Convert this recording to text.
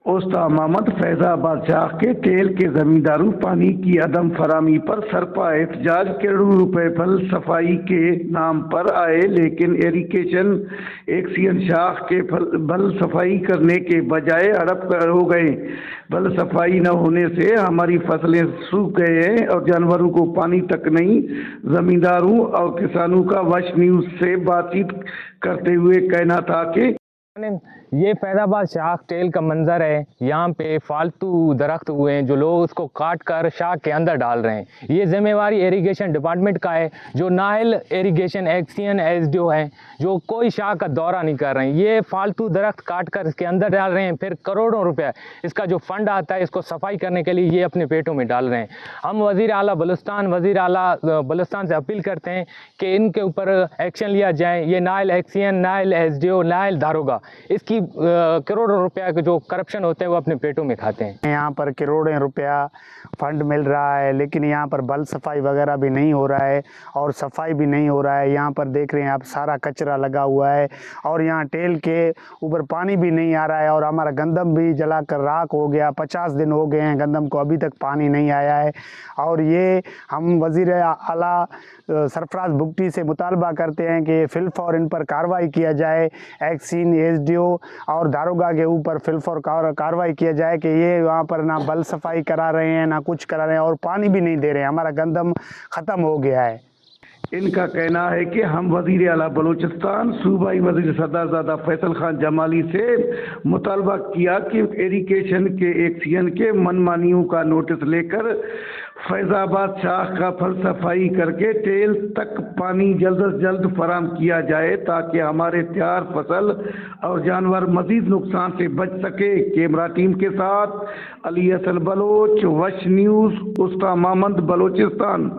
उस्ता मोहम्मद फैजाबाद शाह के तेल के जमींदारों पानी की अदम फरामी पर सरपा एहतजाज। करोड़ों रुपए फल सफाई के नाम पर आए, लेकिन इरिगेशन एक्शन शाख के बल सफाई करने के बजाय हड़प हो गए। बल सफाई न होने से हमारी फसलें सूख गए हैं और जानवरों को पानी तक नहीं। जमींदारों और किसानों का वश न्यूज से बातचीत करते हुए कहना था कि ये फैजाबाद शाख टेल का मंजर है। यहाँ पे फालतू दरख्त हुए हैं जो लोग उसको काट कर शाख के अंदर डाल रहे हैं। ये जिम्मेवारी इरिगेशन डिपार्टमेंट का है, जो नाइल इरिगेशन एक्शन एसडीओ है, जो कोई शाख का दौरा नहीं कर रहे हैं। ये फालतू दरख्त काट कर इसके अंदर डाल रहे हैं, फिर करोड़ों रुपए इसका जो फंड आता है इसको सफाई करने के लिए ये अपने पेटों में डाल रहे हैं। हम वज़ीर आला बलूचिस्तान से अपील करते हैं कि इनके ऊपर एक्शन लिया जाए। ये Nile action, Nile SDO, Nile दारोगा इसकी करोड़ों रुपया के जो करप्शन होते हैं वो अपने पेटों में खाते हैं। यहाँ पर करोड़ों रुपया फंड मिल रहा है, लेकिन यहाँ पर बल सफाई वगैरह भी नहीं हो रहा है और सफाई भी नहीं हो रहा है। यहाँ पर देख रहे हैं आप, सारा कचरा लगा हुआ है और यहाँ टेल के ऊपर पानी भी नहीं आ रहा है और हमारा गंदम भी जलाकर राख हो गया। 50 दिन हो गए हैं गंदम को, अभी तक पानी नहीं आया है। और ये हम वज़ीर आला सरफराज भुगटी से मुतालबा करते हैं कि फिलफौर इन पर कार्रवाई किया जाए। एक्शन एसडीओ और दारोगा के ऊपर फिलफौर कार्रवाई किया जाए कि ये वहाँ पर ना बल सफाई करा रहे हैं ना कुछ करा रहे हैं और पानी भी नहीं दे रहे हैं। हमारा गंदम ख़त्म हो गया है। इनका कहना है कि हम वज़ीर आला बलूचिस्तान सूबाई वज़ीर सरदारजादा फैसल खान जमाली से मुतालबा किया कि इरिगेशन के एक्शन के मनमानियों का नोटिस लेकर फैजाबाद शाख का फल सफाई करके टेल तक पानी जल्द से जल्द फराहम किया जाए, ताकि हमारे तैयार फसल और जानवर मजीद नुकसान से बच सके। कैमरा टीम के साथ अली हसन बलोच, वश न्यूज़, उस्ता मोहम्मद, बलूचिस्तान।